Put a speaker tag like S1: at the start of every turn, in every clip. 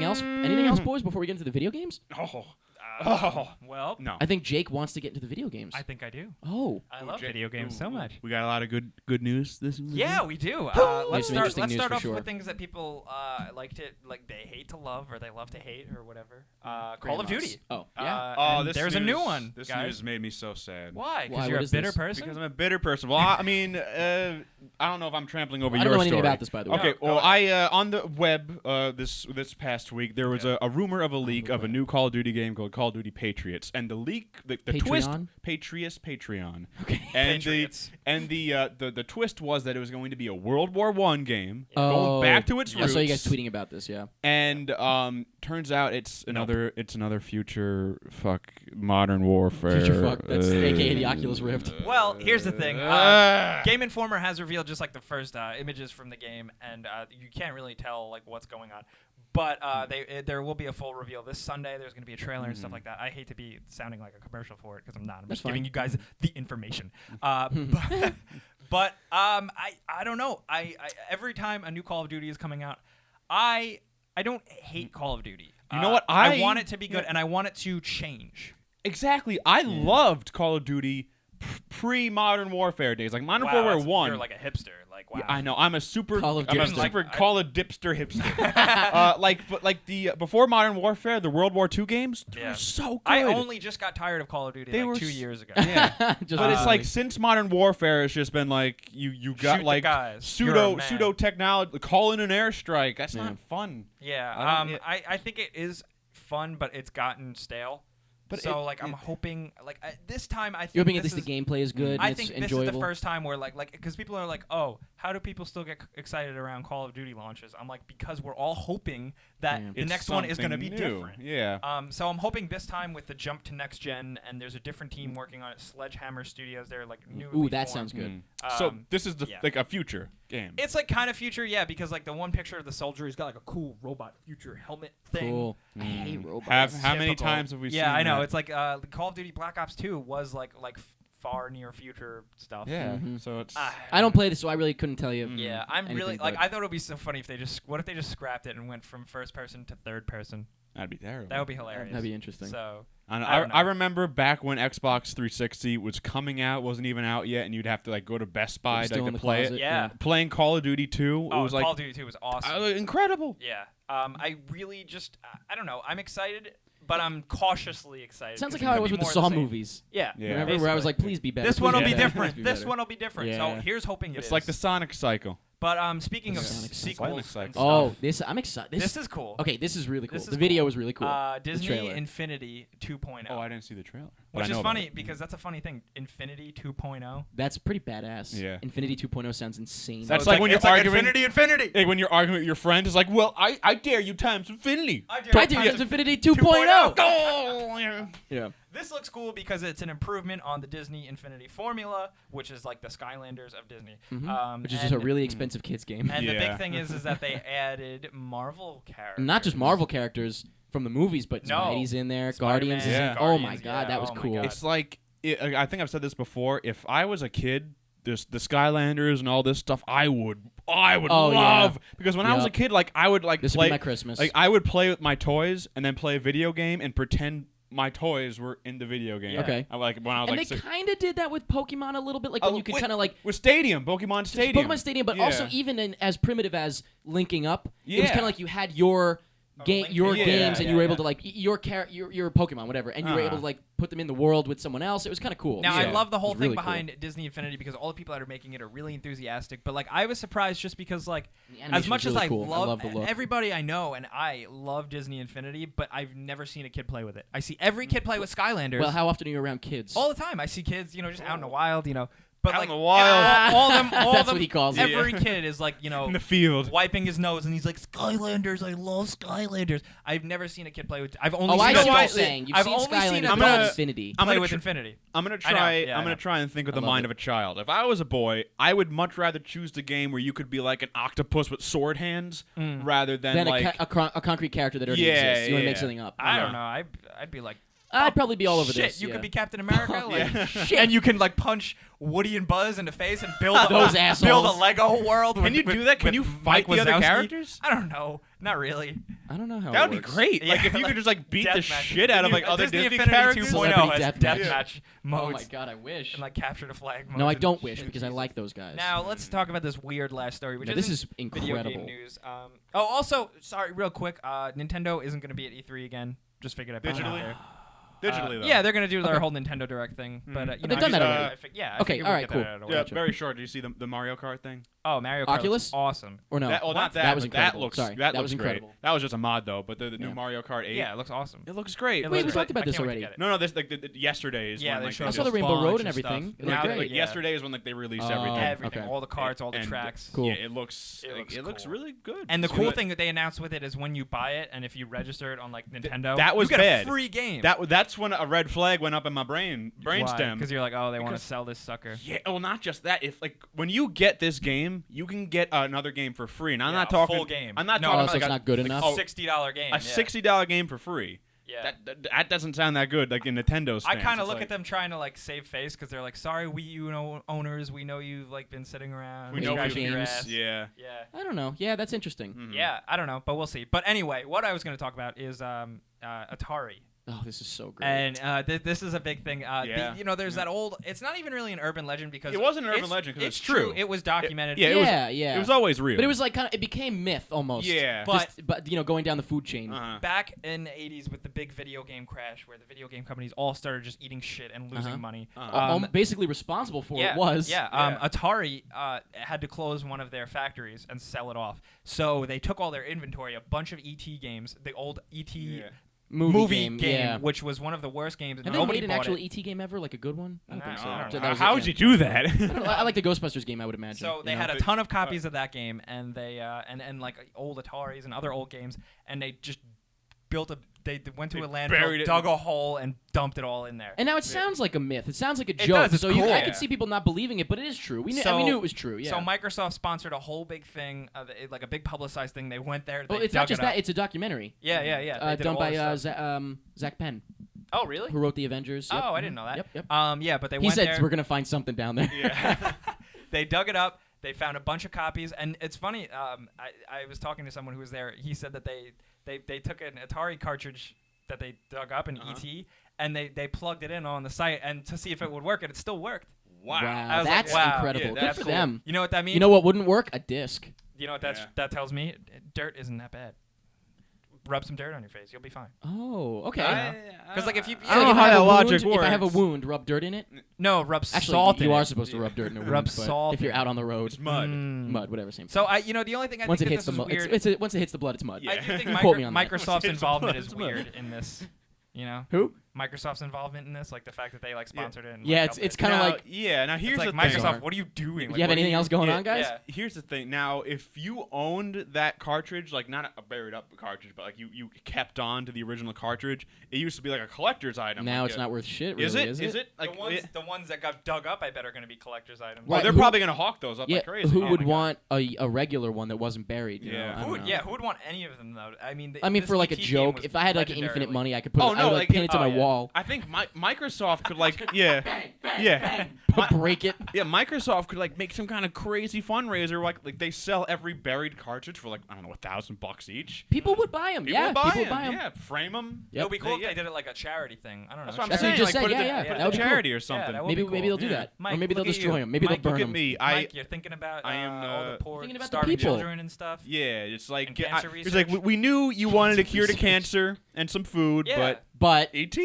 S1: else? Anything else, boys? Before we get into the video games?
S2: Well,
S3: No.
S1: I think Jake wants to get into the video games.
S2: I think I do.
S1: Oh,
S2: I love video games so much.
S3: We got a lot of good news this week.
S2: Yeah, we do. Let's
S1: some
S2: start.
S1: interesting
S2: Let's
S1: news
S2: start
S1: for
S2: off
S1: sure.
S2: with things that people they hate to love or they love to hate or whatever. Call of
S1: Grandmas.
S2: Duty.
S1: Oh, yeah.
S2: And there's a new one.
S3: This
S2: guys.
S3: news made me so sad.
S2: Why?
S1: Why?
S2: Because you're
S1: What
S2: a
S1: is
S2: bitter
S1: this?
S2: person.
S3: Because I'm a bitter person. Well, I mean, I don't know if I'm trampling over
S1: I
S3: your
S1: don't know anything
S3: story.
S1: about this, by the way.
S3: Okay,
S2: No,
S3: well,
S2: go
S3: I on the web this past week there was a rumor of a leak of a
S1: web.
S3: new Call of Duty game called Call of Duty Patriots, and the leak, the twist,
S1: Patreon?
S3: Patreon,
S1: Okay.
S3: and
S2: Patriots.
S3: the twist was that it was going to be a World War I game,
S1: Oh.
S3: going back to its
S1: I
S3: roots.
S1: saw you guys tweeting about this, yeah.
S3: And turns out it's another future modern warfare.
S1: Future fuck. That's AKA the Oculus Rift.
S2: Well, here's the thing. Game Informer has revealed just like the first images from the game, and you can't really tell like what's going on. But there will be a full reveal this Sunday. There's going to be a trailer and stuff like that. I hate to be sounding like a commercial for it because I'm not. I'm
S1: That's
S2: just giving
S1: fine.
S2: you guys the information. But I don't know. I every time a new Call of Duty is coming out, I don't hate Call of Duty.
S3: You know what?
S2: I want it to be good, and I want it to change.
S3: Exactly. I loved Call of Duty pre-Modern Warfare days, like Modern Warfare
S2: that's-
S3: 1.
S2: You're like a hipster. Like wow.
S3: Yeah, I know. I'm a super
S1: Call of
S3: I'm a
S1: Dipster.
S3: super
S2: Like,
S3: Call of Dipster hipster. But the before Modern Warfare, the World War II games they
S2: Yeah.
S3: were so good.
S2: I only just got tired of Call of Duty
S3: They
S2: like
S3: were
S2: 2
S3: s-
S2: years ago.
S3: Yeah.
S1: Just
S3: But it's like
S1: recently.
S3: since Modern Warfare, it's just been like you got
S2: Shoot the
S3: like
S2: guys. You're a man.
S3: pseudo technology, call in an airstrike. That's
S1: Yeah.
S3: not fun.
S2: Yeah,
S3: I don't-
S2: I think it is fun, but it's gotten stale.
S3: But
S2: so
S3: it-
S2: like I'm hoping like this time I think
S1: You're hoping at
S2: this
S1: least
S2: is,
S1: the gameplay is good
S2: I
S1: and
S2: think
S1: it's
S2: this
S1: enjoyable.
S2: is the first time where like because people are like, oh, how do people still get excited around Call of Duty launches? I'm like, because we're all hoping that
S1: Yeah.
S2: the
S3: It's
S2: next one is going to be
S3: something new.
S2: different.
S3: Yeah.
S2: So I'm hoping this time with the jump to next gen and there's a different team working on it, Sledgehammer Studios. They're like new.
S1: Ooh, that sounds good.
S3: So this is
S2: yeah.
S3: like a future game.
S2: It's like kind of future, yeah, because like the one picture of the soldier, he's got like a cool robot future helmet thing.
S1: Cool. I hate robots.
S3: How many
S2: Typical.
S3: times have we seen
S2: Yeah, I know.
S3: that?
S2: It's like the Call of Duty Black Ops 2 was like far near future stuff.
S3: Yeah.
S1: Mhm.
S3: So it's
S1: I don't play this, so I really couldn't tell you.
S2: Yeah, I'm
S1: anything,
S2: really like
S1: but-
S2: I thought it would be so funny if they just what if they just scrapped it and went from first person to third person?
S3: that'd be terrible.
S2: That would be hilarious.
S1: That'd be interesting.
S2: So
S3: I,
S2: I don't know.
S3: I remember back when Xbox 360 was coming out, wasn't even out yet, and you'd have to like go to Best Buy
S1: Still
S3: to
S1: in the
S3: play
S1: closet,
S3: it.
S2: yeah.
S3: Playing Call of Duty 2,
S2: Oh,
S3: it was like
S2: Call of Duty 2 was awesome.
S3: incredible.
S2: Yeah. I really just I don't know. I'm excited, but I'm cautiously excited.
S1: Sounds like
S2: 'cause it
S1: how I
S2: could
S1: was
S2: be
S1: with the
S2: more of
S1: Saw
S2: same.
S1: movies.
S2: Yeah.
S3: Yeah.
S1: Remember where I was
S2: basically.
S1: like, please be better.
S2: This one will be
S1: please
S2: different.
S1: be
S2: This
S1: better.
S2: one will be different.
S1: Yeah.
S2: So here's hoping
S3: It's like the Sonic cycle.
S2: But speaking of
S1: Sonic
S2: sequels,
S3: cycle.
S2: and
S1: Oh,
S2: stuff,
S1: I'm excited.
S2: this is cool.
S1: Okay, this is really cool.
S2: This is
S1: The video
S2: cool.
S1: was really cool.
S2: Disney
S1: trailer.
S2: Infinity 2.0.
S3: Oh, I didn't see the trailer. But I
S2: Which
S3: know
S2: is
S3: about
S2: funny
S3: it.
S2: because that's a funny thing. Infinity 2.0.
S1: That's pretty badass.
S3: Yeah.
S1: Infinity 2.0 sounds insane.
S3: That's
S2: it's
S3: like when you're
S2: it's like
S3: arguing-
S2: Infinity.
S3: Hey, when you're arguing with your friend, it's like, well, I dare you times infinity.
S2: I dare
S1: Try
S2: you
S1: to
S2: times
S1: use Infinity
S2: 2.0.
S1: 2.0.
S3: Oh, yeah.
S1: Yeah.
S2: This looks cool because it's an improvement on the Disney Infinity formula, which is like the Skylanders of Disney.
S1: Which is just a
S2: and-
S1: really expensive kids game.
S2: And the
S3: Yeah.
S2: big thing is that they added Marvel characters.
S1: Not just Marvel characters from the movies, but
S2: No.
S1: Spidey's in there,
S2: Spider-Man,
S1: Guardians is in.
S3: Yeah.
S1: Oh my
S2: Guardians,
S1: god,
S2: yeah,
S1: that was
S2: oh my
S1: cool.
S2: God.
S3: It's like I think I've said this before. If I was a kid, the Skylanders and all this stuff, I would
S1: Oh, yeah.
S3: love because when I was a
S1: Yep.
S3: kid, like I would like
S1: This would
S3: play
S1: be my Christmas.
S3: like I would play with my toys and then play a video game and pretend my toys were in the video game.
S2: Yeah.
S1: Okay.
S3: I like when I was
S1: And
S3: like
S1: they
S3: six,
S1: kind of did that with Pokemon a little bit, like when you could
S3: with-
S1: kind of like
S3: with Stadium, Pokemon Stadium,
S1: Pokemon Stadium, but
S3: Yeah.
S1: also even as primitive as linking up, it was
S3: Yeah.
S1: kind of like you had your
S2: Link
S1: your
S2: game.
S1: games,
S2: Yeah,
S1: and you were
S2: yeah,
S1: able
S2: yeah.
S1: to like your Pokemon, whatever, and you were able to like put them in the world with someone else. It was kind of cool.
S2: Now I
S3: Yeah.
S2: love the
S1: It
S2: whole
S1: was
S2: thing
S1: really cool.
S2: behind Disney Infinity because all the people that are making it are really enthusiastic. But like I was surprised just because like
S1: The animation
S2: as much
S1: was
S2: as
S1: really
S2: I
S1: cool.
S2: love
S1: the look.
S2: everybody I know and I love Disney Infinity, but I've never seen a kid play with it. I see every kid play with Skylanders
S1: Well, how often are you around kids?
S2: all the time. I see kids, just out in the wild, But
S3: Out
S2: like
S3: in the wild.
S2: all them,
S1: That's what he calls it.
S2: Every kid is like,
S3: in the field.
S2: wiping his nose and he's like Skylanders. I love Skylanders. I've never seen a kid play with. I've only
S1: Oh,
S2: seen
S1: I see what
S2: adults-
S1: you're saying. You've
S2: I've
S1: seen
S2: only seen
S1: Skylanders,
S3: I'm
S1: not
S3: gonna-
S1: Infinity.
S3: I'm
S2: play
S3: gonna
S2: with
S3: tr-
S2: Infinity.
S3: I'm gonna
S2: I know,
S3: try.
S2: yeah, I
S3: I'm gonna
S2: know.
S3: try and think with
S1: I
S3: the
S1: love
S3: mind
S1: it.
S3: of a child. If I was a boy, I would much rather choose the game where you could be like an octopus with sword hands rather than
S1: Then
S3: like.
S1: a concrete character that already
S3: Yeah,
S1: exists. You want to make
S3: yeah.
S1: something up.
S2: I
S3: Yeah.
S2: don't know. I'd be like
S1: I'd probably be all over
S2: Shit,
S1: this.
S2: you
S1: yeah.
S2: could be Captain America, like,
S3: Yeah.
S1: Shit.
S2: and you can like punch Woody and Buzz in the face and build
S1: Those
S2: build a
S1: assholes.
S2: Lego world.
S3: Can you do that? Can you fight the other
S2: Wazowski?
S3: characters?
S2: I don't know, not really.
S1: I don't know how.
S3: That
S1: it
S3: would be
S1: works.
S3: great.
S2: Yeah,
S3: Like if you
S2: like
S3: could just like beat the
S2: Deathmatch.
S3: shit out of like other
S2: Disney
S3: Disney
S2: Infinity
S3: characters.
S2: 2.0
S1: Celebrity
S2: has
S1: deathmatch.
S2: deathmatch modes.
S1: Oh my god, I wish.
S2: And like capture the flag.
S1: No, I
S2: modes
S1: don't
S2: and
S1: wish
S2: shit.
S1: because I like those guys.
S2: Now let's talk about this weird last story, which
S1: No, this
S2: isn't
S1: is
S2: video
S1: incredible.
S2: game news. Also, sorry, real quick, Nintendo isn't going to be at E3 again. Just figured I'd put it out
S3: Digitally?
S2: there.
S3: Digitally though.
S2: Yeah, they're going to do their
S1: Okay.
S2: whole Nintendo Direct thing, but you
S1: But
S2: know,
S1: they've done that
S3: already.
S2: Yeah. I
S1: Okay,
S2: figured
S1: all
S2: we'd
S1: right,
S2: get
S1: cool.
S2: that out of the
S3: Yeah,
S2: way.
S1: Gotcha.
S3: very short. Do you see the Mario Kart thing?
S2: Oh, Mario Kart
S1: Oculus?
S2: looks awesome.
S1: Or no?
S3: That, well, not that.
S1: That was
S3: but
S1: incredible.
S3: That looks.
S1: Sorry,
S3: that
S1: that was
S3: looks great.
S1: incredible.
S3: That was just a mod though. But the new
S1: Yeah.
S3: Mario Kart 8.
S2: Yeah, it looks awesome.
S3: It looks great.
S2: It
S1: Wait,
S2: looks
S1: we talked
S2: great.
S1: about this
S2: I can't wait to
S1: already.
S2: get it.
S3: No, this like yesterday is
S2: Yeah,
S3: when
S2: they
S3: like
S2: showed
S1: I
S2: us
S1: saw the
S2: a
S1: Rainbow
S2: bunch
S1: Road
S2: of
S1: and everything.
S2: stuff.
S1: It
S2: Now
S1: looked
S2: they-
S1: great.
S3: like
S2: yeah.
S3: yesterday is when like they released
S1: Oh,
S3: everything.
S2: Everything,
S1: okay.
S2: all the carts, all the
S3: And-
S2: tracks.
S1: Cool.
S3: Yeah, it looks.
S2: It looks cool.
S3: really good.
S2: And the
S3: It's
S2: cool
S3: good.
S2: thing that they announced with it is when you buy it, and if you register it on like Nintendo,
S3: that was
S2: you get
S3: bad.
S2: a free game.
S3: That's when a red flag went up in my brainstem.
S2: Because you're like, oh, they want to
S3: Because-
S2: sell this sucker.
S3: Yeah, well, not just that. If like when you get this game, you can get another game for free. And I'm
S2: Yeah,
S3: not
S2: a
S3: talking
S2: full game.
S3: I'm not
S2: No,
S3: talking
S1: Oh,
S3: about
S1: so
S3: like
S1: it's
S3: a,
S1: not good
S3: like,
S1: enough?
S3: oh,
S2: $60 game.
S3: a
S2: yeah.
S3: $60 game for free.
S2: Yeah.
S3: That doesn't sound that good. Like in Nintendo's.
S2: I
S3: stance.
S2: kind of
S3: It's
S2: look
S3: like,
S2: at them trying to like save face because they're like, sorry, Wii U owners, we know you've like been sitting around.
S3: We know
S2: scratching your
S1: games.
S2: ass.
S3: Yeah.
S2: Yeah.
S1: I don't know. Yeah, that's interesting.
S3: Mhm.
S2: Yeah, I don't know, but we'll see. But anyway, what I was going to talk about is Atari.
S1: Oh, this is so great.
S2: And this is a big thing.
S3: Yeah.
S2: There's that old. It's not even really an urban legend because
S3: It wasn't an urban
S2: it's-
S3: legend 'cause it's
S2: true.
S3: true.
S2: It was documented.
S3: Yeah, it was-
S1: yeah.
S3: It was always real.
S1: But it was like kind of. It became myth almost.
S3: Yeah.
S2: But-
S1: going down the food chain.
S3: Uh-huh.
S2: Back in the 80s with the big video game crash where the video game companies all started just eating shit and losing
S1: Uh-huh.
S2: money.
S1: Basically responsible for
S2: yeah,
S1: it was.
S2: Yeah,
S3: Yeah.
S2: Atari had to close one of their factories and sell it off. So they took all their inventory, a bunch of ET games, the old ET
S3: Yeah.
S1: Movie game. Yeah.
S2: which was one of the worst games. And
S1: Have they
S2: nobody
S1: made an
S2: bought
S1: actual
S2: it.
S1: ET game ever? Like a good one? I don't
S2: No,
S1: think so.
S2: I don't
S1: So
S2: know.
S1: that was
S3: How
S1: it,
S3: would
S1: yeah.
S3: you do that?
S1: I don't know, I like the Ghostbusters game. I would imagine.
S2: So they
S1: you know?
S2: had a ton of copies of that game, and they and like old Ataris and other old games, and they just built a. They went to
S3: They
S2: a
S3: buried
S2: landfill,
S3: it
S2: dug a hole, and dumped it all in there.
S1: And now it sounds like a myth. It sounds like a
S2: It
S1: joke.
S2: does, it's
S1: So
S2: cool.
S1: I
S2: Yeah.
S1: could see people not believing it, but it is true. We knew it was true. Yeah.
S2: So Microsoft sponsored a whole big thing, like a big publicized thing. They went there.
S1: well,
S2: they
S1: it's not
S2: dug
S1: just
S2: it up.
S1: that. It's a documentary.
S2: Yeah. They did
S1: Done
S2: all
S1: by
S2: this stuff.
S1: Zach Penn,
S2: Oh, really?
S1: who wrote the Avengers. Yep.
S2: Oh, I didn't know that.
S1: Yep.
S2: Yeah, but they
S1: He
S2: went
S1: said
S2: there.
S1: we're gonna find something down there.
S3: Yeah.
S2: They dug it up. They found a bunch of copies, and it's funny. I was talking to someone who was there. He said that they took an Atari cartridge that they dug up in ET, and they plugged it in on the site and to see if it would work, and it still worked.
S3: Wow.
S2: I was like,
S1: that's
S2: wow.
S1: incredible.
S3: Yeah,
S1: Good
S3: that's
S1: for
S3: cool.
S1: them.
S2: You know what that means?
S1: You know what wouldn't work? A disc.
S2: You know what
S3: Yeah.
S2: that tells me? Dirt isn't that bad. Rub some dirt on your face, you'll be fine.
S1: Oh, okay.
S2: Because like if you
S3: I don't know
S1: if
S3: how
S1: have
S3: that
S1: a
S3: logic
S1: wound, If I have a
S3: works.
S1: wound, rub dirt in it.
S2: no rub
S1: Actually,
S2: salt.
S1: you
S2: in
S1: are
S2: it.
S1: supposed to rub dirt in a wound.
S2: Rub
S1: but
S2: salt
S1: if you're
S2: in
S1: out on the road.
S3: It's mud.
S1: Mud, whatever, same.
S2: So the only thing I
S1: Once
S2: think
S1: it hits
S2: that
S1: the
S2: this is
S1: mud,
S2: weird.
S1: once it hits the blood, it's mud.
S3: Yeah.
S2: I do think
S1: Quote me on that.
S2: Microsoft's
S3: Once it hits the
S2: involvement
S3: blood,
S2: is
S3: it's mud.
S2: weird in this. You know,
S1: Who?
S2: Microsoft's involvement in this, like the fact that they like sponsored it. And,
S1: Yeah,
S2: like,
S1: it's
S2: helped it.
S1: kind of
S3: Now-
S1: like.
S3: yeah. Now here's
S2: It's
S3: the
S2: like
S3: thing.
S2: Microsoft. What are you doing?
S1: You have anything else going
S3: yeah,
S1: on, guys?
S2: Yeah.
S3: Here's the thing. Now, if you owned that cartridge, like not a buried up cartridge, but like you kept on to the original cartridge, it used to be like a collector's item.
S1: Now
S3: like
S1: it's not worth shit. Really,
S3: Is it?
S1: Is
S3: Is it? Like
S2: The ones that got dug up, I bet are going to be collector's items.
S3: Well,
S1: Right,
S3: they're
S1: who-
S3: probably gonna hawk those up
S1: Yeah.
S3: like crazy.
S1: Who
S3: Oh
S1: would
S3: my God.
S1: want a regular one that wasn't buried? You
S3: Yeah.
S1: know? I don't know.
S2: Who would want any of them though? I mean,
S1: For like a
S2: ET game
S1: joke,
S2: was
S1: if I had like
S2: legendary,
S1: infinite
S2: like-
S1: money, I could put.
S3: Oh,
S1: I
S3: no,
S1: would
S3: like,
S1: pin it to
S2: oh,
S1: my
S2: yeah.
S1: wall.
S3: I think Microsoft could like yeah
S1: Break it.
S3: yeah Microsoft could like make some kind of crazy fundraiser like they sell every buried cartridge for like I don't know $1,000 each.
S1: People would buy them.
S3: People
S1: Yeah,
S3: would buy
S1: people would
S3: 'em,
S1: buy them.
S3: Yeah, frame them.
S2: It would be cool
S3: Yeah.
S2: if they did it like a charity thing. I don't know.
S3: That's what I'm
S1: That's what
S3: saying.
S1: you just
S3: like,
S1: said,
S3: put it
S1: yeah,
S3: to-
S1: yeah.
S3: put it
S1: That would
S3: to
S1: be cool.
S3: charity or
S2: Yeah,
S3: something.
S2: that would
S1: Maybe
S2: be cool.
S1: they'll do
S3: Yeah.
S1: that,
S2: Mike,
S1: or maybe they'll
S2: look at
S1: destroy
S2: you.
S1: them. Maybe
S2: Mike,
S1: they'll burn
S3: look at
S1: them.
S3: me.
S2: Mike, you're thinking about
S3: I am,
S2: all the poor,
S1: Thinking about the
S2: starving
S1: people.
S2: children and stuff.
S3: Yeah, it's like
S2: And cancer
S3: it's like
S2: research.
S3: we knew you wanted a
S1: Cancer
S3: cure to
S1: research.
S3: cancer and some food,
S2: Yeah.
S1: But
S3: ET.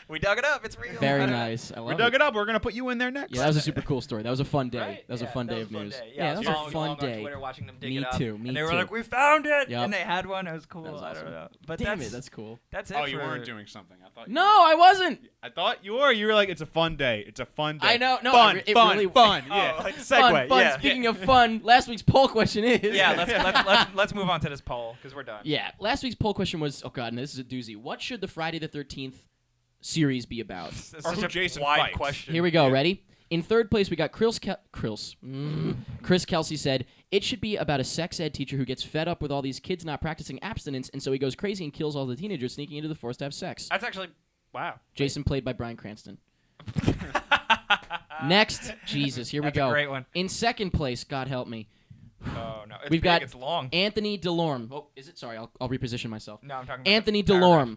S2: We dug it up. It's real.
S1: very nice. I
S3: We
S1: love
S3: dug
S1: it.
S3: it up. We're gonna put you in there next.
S1: Yeah, that was a super cool story. That was a fun day.
S2: Right?
S1: That was a
S2: Yeah,
S1: fun
S2: that
S1: day
S2: was
S1: of
S2: a fun
S1: news.
S2: day.
S1: Yeah,
S2: I
S1: that
S2: was
S1: was a
S2: following
S1: fun
S2: along on
S1: day.
S2: Twitter, watching them dig
S1: Me
S2: it up.
S1: too, me
S2: and they were
S1: too.
S2: like, "We found it!"
S1: Yep.
S2: And they had one. It was cool.
S1: That was
S2: I don't
S1: awesome.
S2: know. But
S1: Damn
S2: that's,
S1: it, that's cool.
S2: That's it.
S3: Oh, you
S2: for-
S3: weren't doing something. I thought.
S1: No, I wasn't.
S3: I thought you were. You were like, it's a fun day. It's a fun day.
S1: I know. No,
S3: fun,
S1: it
S3: fun,
S1: really
S3: fun.
S2: Oh,
S3: Yeah.
S2: like
S1: Fun,
S2: segue.
S1: fun.
S2: Yeah.
S1: Speaking of fun, last week's poll question is.
S2: Yeah, let's move on to this poll because we're done.
S1: Yeah, last week's poll question was, oh god, and this is a doozy. What should the Friday the 13th series be about?
S2: It's
S3: Or
S2: such
S3: who
S2: a
S3: Jason
S2: wide
S3: fights.
S2: question.
S1: Here we go.
S3: Yeah.
S1: Ready? In third place, we got Chris Kelsey said, it should be about a sex ed teacher who gets fed up with all these kids not practicing abstinence, and so he goes crazy and kills all the teenagers sneaking into the forest to have sex.
S2: That's actually, wow.
S1: Jason, played by Bryan Cranston. Next, Jesus, here we go.
S2: That's a great one.
S1: In second place, God help me,
S2: Oh, no.
S1: we've got
S2: it's long.
S1: Anthony DeLorme. Oh, is it? Sorry, I'll reposition myself.
S2: No, I'm talking about
S1: Anthony
S2: the paragraph.
S1: DeLorme.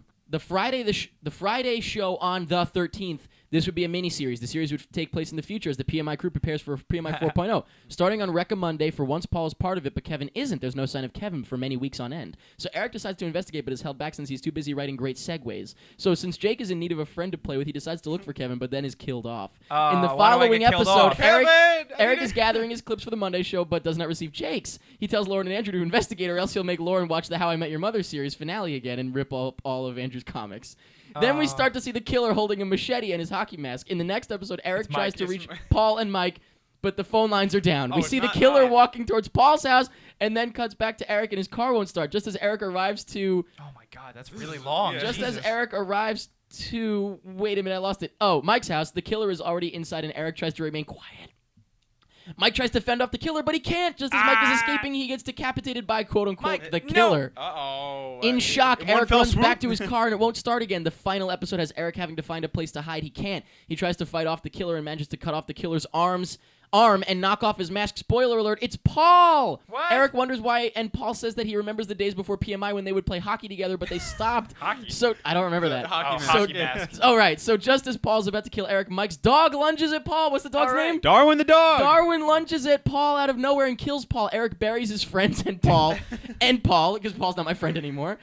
S1: The Friday show on the 13th. This would be a mini-series. The series would take place in the future as the PMI crew prepares for PMI 4.0. Starting on Recca Monday for once Paul is part of it, but Kevin isn't. There's no sign of Kevin for many weeks on end. So Eric decides to investigate, but is held back since he's too busy writing great segues. So since Jake is in need of a friend to play with, he decides to look for Kevin, but then is killed off. In the
S2: why do I
S1: following
S2: get killed
S1: episode,
S2: off?
S1: Eric is gathering his clips for the Monday show, but does not receive Jake's. He tells Lauren and Andrew to investigate, or else he'll make Lauren watch the How I Met Your Mother series finale again and rip up all of Andrew's comics. Then we start to see the killer holding a machete and his hockey mask. In the next episode, Eric tries to reach Paul and Mike, but the phone lines are down. We see the killer walking towards Paul's house, and then cuts back to Eric, and his car won't start. Just as Eric arrives to...
S2: Oh, my God. That's really long.
S1: Just
S2: Jesus.
S1: as Eric arrives to... Wait a minute, I lost it. Oh, Mike's house. The killer is already inside, and Eric tries to remain quiet. Mike tries to fend off the killer, but he can't. Just as Mike is escaping, he gets decapitated by, quote-unquote, the killer.
S2: No.
S3: Uh-oh.
S1: In shock,
S3: In one
S1: Eric
S3: fell
S1: runs
S3: swoop?
S1: back to his car and it won't start again. The final episode has Eric having to find a place to hide. He can't. He tries to fight off the killer and manages to cut off the killer's arm and knock off his mask. Spoiler alert, it's Paul!
S2: What?
S1: Eric wonders why, and Paul says that he remembers the days before PMI when they would play hockey together, but they stopped.
S2: Hockey?
S1: So, I don't remember that.
S2: Hockey mask.
S1: All right, so just as Paul's about to kill Eric, Mike's dog lunges at Paul. What's the dog's
S2: All right.
S1: name?
S3: Darwin the dog.
S1: Darwin lunges at Paul out of nowhere and kills Paul. Eric buries his friends and Paul, because Paul's not my friend anymore,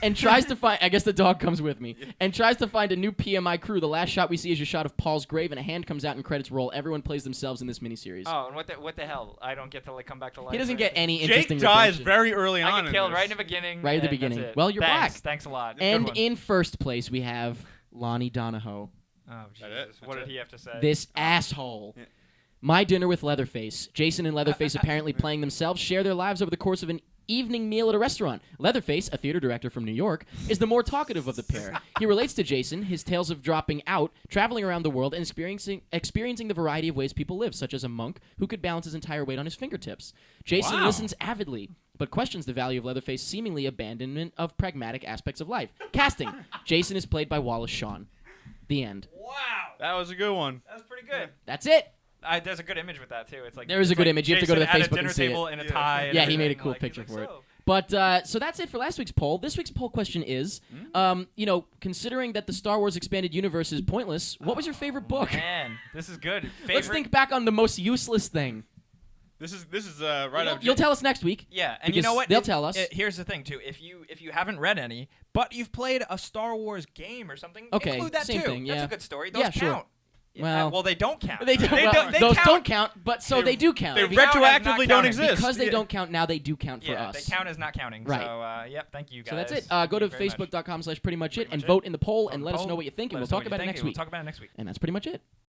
S1: and tries to find, I guess the dog comes with me, and tries to find a new PMI crew. The last shot we see is a shot of Paul's grave, and a hand comes out and credits roll. Everyone plays themselves in this miniseries.
S2: Oh, and what the hell? I don't get to come back to life.
S1: He doesn't
S2: or
S1: get
S2: anything?
S1: any
S3: Jake
S1: interesting
S3: dies
S1: redemption.
S3: very early on.
S2: I get killed
S3: in
S2: right in
S3: this.
S2: the beginning.
S1: Right at the
S2: and
S1: beginning.
S2: that's it.
S1: Well, you're
S2: Thanks.
S1: back.
S2: Thanks a lot.
S1: And
S2: Good one.
S1: in first place, we have Lonnie Donahoe.
S2: Oh, Jesus.
S3: That's
S2: What
S3: it.
S2: did he have to say?
S1: This asshole.
S3: Yeah.
S1: My Dinner with Leatherface. Jason and Leatherface, apparently playing themselves, share their lives over the course of an evening meal at a restaurant. Leatherface, a theater director from New York, is the more talkative of the pair. He relates to Jason, his tales of dropping out, traveling around the world, and experiencing the variety of ways people live, such as a monk who could balance his entire weight on his fingertips. Jason listens avidly, but questions the value of Leatherface's seemingly abandonment of pragmatic aspects of life. Casting. Jason is played by Wallace Shawn. The end.
S2: Wow.
S3: That was a good one.
S2: That was pretty good.
S1: That's it.
S2: There's a good image with that, too. It's like
S1: There is a
S2: it's
S1: good
S2: like
S1: image. You have to go to the
S2: Jason at
S1: Facebook
S2: a dinner
S1: and see
S2: table
S1: it.
S2: in a tie. and
S1: Yeah, he made a
S2: everything.
S1: cool
S2: Like,
S1: picture
S2: he's
S1: for
S2: like,
S1: it.
S2: "So."
S1: But so that's it for last week's poll. This week's poll question is, considering that the Star Wars expanded universe is pointless, what was your favorite book?
S2: Man, this is good.
S1: Let's think back on the most useless thing.
S3: This is right up.
S1: You'll tell us next week.
S2: Yeah, and you
S1: because
S2: know what?
S1: they'll tell us.
S2: Here's the thing too. If you haven't read any, but you've played a Star Wars game or something,
S1: Okay,
S2: include that
S1: same
S2: too.
S1: thing, yeah.
S2: That's a good story. Those
S1: Yeah, sure.
S2: count.
S1: Well,
S2: they don't count.
S1: They those don't count, but so they do count.
S3: They
S2: They count as not
S3: retroactively don't
S2: counting.
S3: exist.
S1: Because they don't count now, they do count for
S2: Yeah,
S1: us.
S2: they count as not counting.
S1: Right.
S2: So, yep. Thank you guys.
S1: So that's it.
S2: Thank
S1: Go to
S2: you very much.
S1: facebook.com/pretty much it
S2: Pretty
S1: and
S2: much
S1: vote
S2: it.
S1: in the poll
S2: Vote
S1: and
S2: in
S1: let
S2: the
S1: us know
S2: poll.
S1: what you think, and
S2: Let
S1: we'll
S2: us know
S1: talk
S2: what you
S1: about it
S2: think,
S1: next
S2: and
S1: week.
S2: We'll talk about it next week.
S1: And that's pretty much it.